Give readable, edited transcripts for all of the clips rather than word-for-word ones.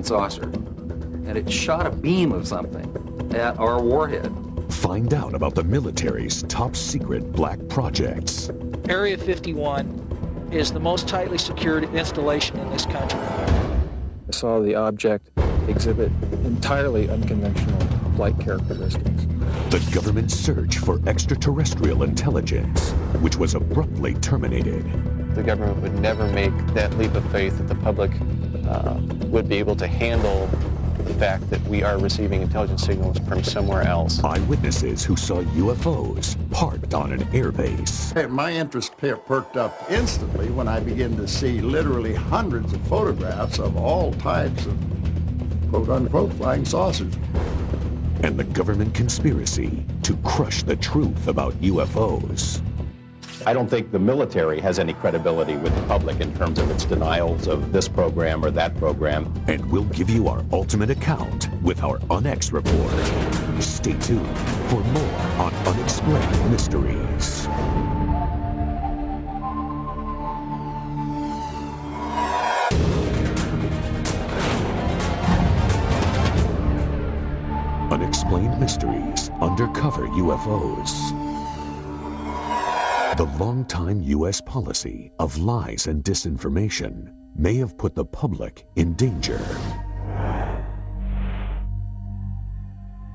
saucer, and it shot a beam of something at our warhead. Find out about the military's top secret black projects. Area 51 is the most tightly secured installation in this country. I saw the object exhibit entirely unconventional flight characteristics. The government's search for extraterrestrial intelligence, which was abruptly terminated. The government would never make that leap of faith that the public would be able to handle the fact that we are receiving intelligence signals from somewhere else. Eyewitnesses who saw UFOs parked on an airbase. Hey, my interest perked up instantly when I began to see literally hundreds of photographs of all types of quote-unquote flying saucers. And the government conspiracy to crush the truth about UFOs. I don't think the military has any credibility with the public in terms of its denials of this program or that program. And we'll give you our ultimate account with our UNX report. Stay tuned for more on Unexplained Mysteries. Unexplained Mysteries, Undercover UFOs. The long-time U.S. policy of lies and disinformation may have put the public in danger.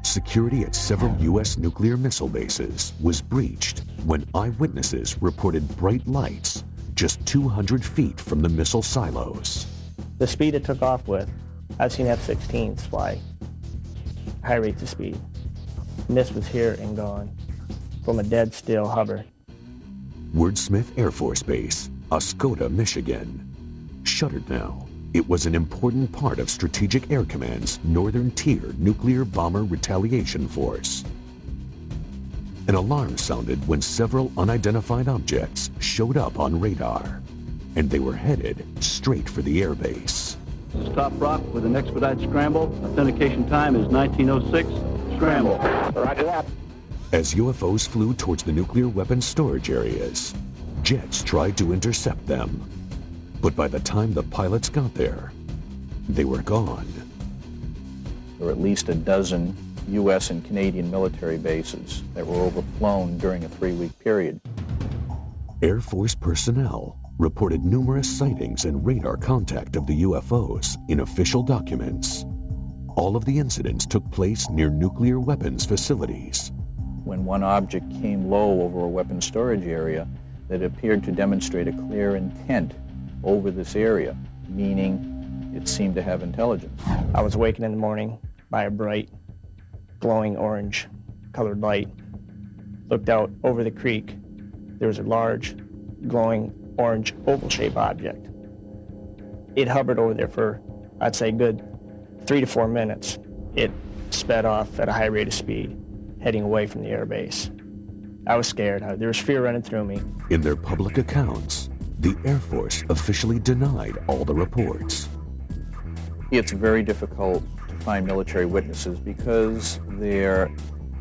Security at several U.S. nuclear missile bases was breached when eyewitnesses reported bright lights just 200 feet from the missile silos. The speed it took off with, I've seen F-16s fly high rates of speed. And this was here and gone from a dead still hover. Wordsmith Air Force Base, Oscoda, Michigan. Shuttered now, it was an important part of Strategic Air Command's Northern Tier Nuclear Bomber Retaliation Force. An alarm sounded when several unidentified objects showed up on radar, and they were headed straight for the airbase. Stop Rock with an expedite scramble. Authentication time is 1906. Scramble. Roger that. As UFOs flew towards the nuclear weapons storage areas, jets tried to intercept them. But by the time the pilots got there, they were gone. There were at least a dozen U.S. and Canadian military bases that were overflown during a 3-week period. Air Force personnel reported numerous sightings and radar contact of the UFOs in official documents. All of the incidents took place near nuclear weapons facilities. When one object came low over a weapons storage area, that appeared to demonstrate a clear intent over this area, meaning it seemed to have intelligence. I was awakened in the morning by a bright, glowing orange colored light. Looked out over the creek. There was a large, glowing orange oval-shaped object. It hovered over there for, I'd say, good 3 to 4 minutes. It sped off at a high rate of speed, heading away from the airbase. I was scared. There was fear running through me. In their public accounts, the Air Force officially denied all the reports. It's very difficult to find military witnesses because they're,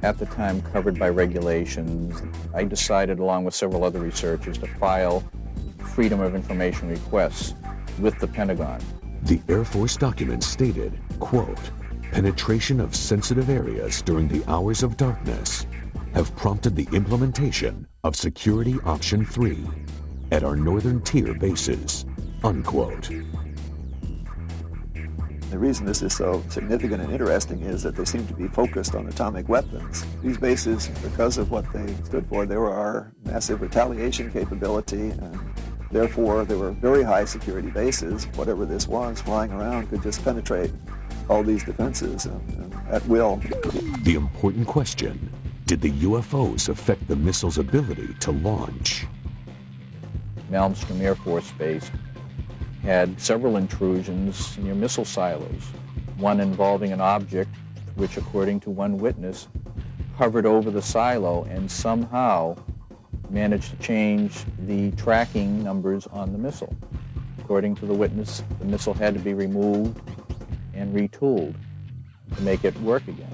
at the time, covered by regulations. I decided, along with several other researchers, to file Freedom of Information requests with the Pentagon. The Air Force documents stated, quote, penetration of sensitive areas during the hours of darkness have prompted the implementation of Security Option 3 at our northern tier bases, unquote. The reason this is so significant and interesting is that they seem to be focused on atomic weapons. These bases, because of what they stood for, there were massive retaliation capability, and therefore they were very high security bases. Whatever this was flying around could just penetrate all these defenses at will. The important question, did the UFOs affect the missile's ability to launch? Malmstrom Air Force Base had several intrusions near missile silos, one involving an object which, according to one witness, hovered over the silo and somehow managed to change the tracking numbers on the missile. According to the witness, the missile had to be removed and retooled to make it work again.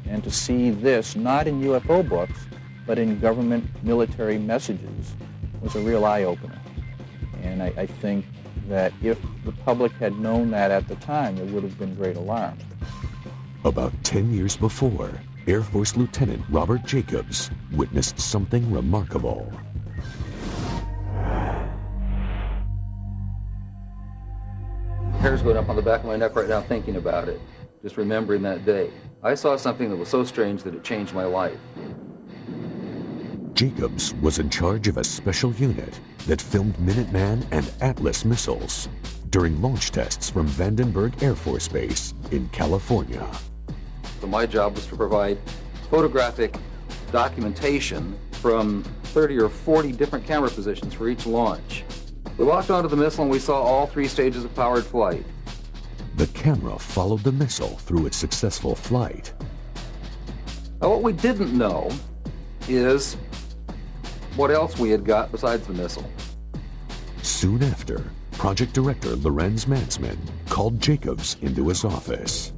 And to see this, not in UFO books, but in government military messages, was a real eye-opener. And I think that if the public had known that at the time, there would have been great alarm. About 10 years before, Air Force Lieutenant Robert Jacobs witnessed something remarkable. Hair's going up on the back of my neck right now thinking about it, just remembering that day. I saw something that was so strange that it changed my life. Jacobs was in charge of a special unit that filmed Minuteman and Atlas missiles during launch tests from Vandenberg Air Force Base in California. So my job was to provide photographic documentation from 30 or 40 different camera positions for each launch. We walked onto the missile and we saw all 3 stages of powered flight. The camera followed the missile through its successful flight. Now, what we didn't know is what else we had got besides the missile. Soon after, Project Director Lorenz Mansman called Jacobs into his office.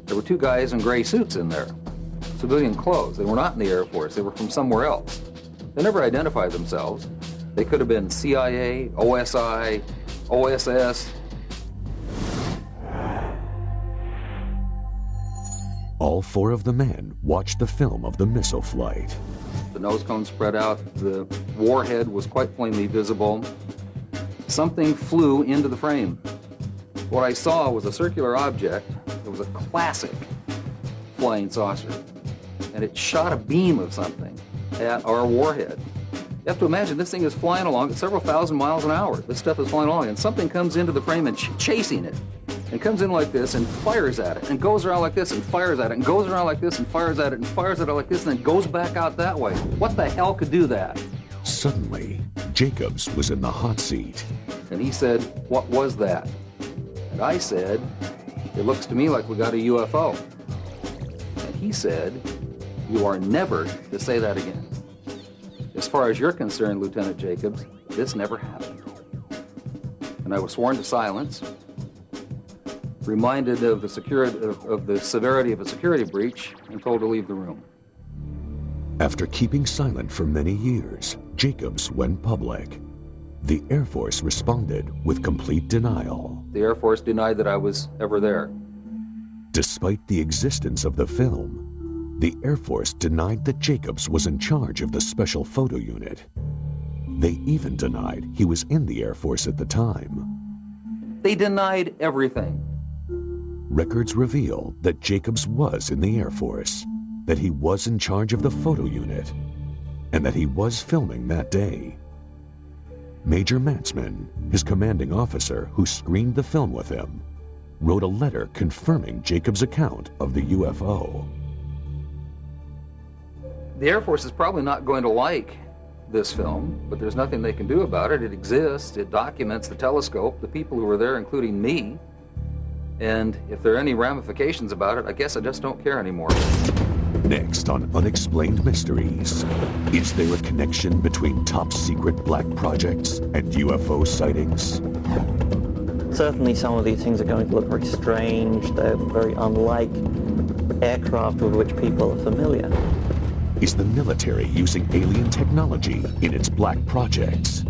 There were 2 guys in gray suits in there, civilian clothes. They were not in the Air Force. They were from somewhere else. They never identified themselves. They could have been CIA, OSI, OSS. All 4 of the men watched the film of the missile flight. The nose cone spread out. The warhead was quite plainly visible. Something flew into the frame. What I saw was a circular object. It was a classic flying saucer. And it shot a beam of something at our warhead. You have to imagine this thing is flying along at several thousand miles an hour. This stuff is flying along, and something comes into the frame and chasing it. And comes in like this and fires at it, and goes around like this and fires at it, and goes around like this and fires at it, and fires at it like this, and then goes back out that way. What the hell could do that? Suddenly, Jacobs was in the hot seat. And he said, "What was that?" And I said, "It looks to me like we got a UFO." And he said, "You are never to say that again. As far as you're concerned, Lieutenant Jacobs, this never happened." And I was sworn to silence, reminded of the severity of a security breach, and told to leave the room. After keeping silent for many years, Jacobs went public. The Air Force responded with complete denial. The Air Force denied that I was ever there. Despite the existence of the film, the Air Force denied that Jacobs was in charge of the special photo unit. They even denied he was in the Air Force at the time. They denied everything. Records reveal that Jacobs was in the Air Force, that he was in charge of the photo unit, and that he was filming that day. Major Mansman, his commanding officer who screened the film with him, wrote a letter confirming Jacobs' account of the UFO. The Air Force is probably not going to like this film, but there's nothing they can do about it. It exists. It documents the telescope, the people who were there, including me. And if there are any ramifications about it, I guess I just don't care anymore. Next on Unexplained Mysteries, is there a connection between top-secret black projects and UFO sightings? Certainly some of these things are going to look very strange. They're very unlike aircraft with which people are familiar. Is the military using alien technology in its black projects?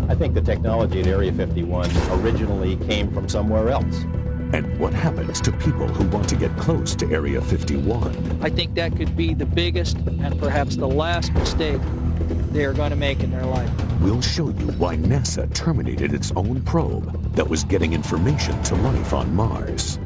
I think the technology at Area 51 originally came from somewhere else. And what happens to people who want to get close to Area 51? I think that could be the biggest and perhaps the last mistake they are going to make in their life. We'll show you why NASA terminated its own probe that was getting information to life on Mars.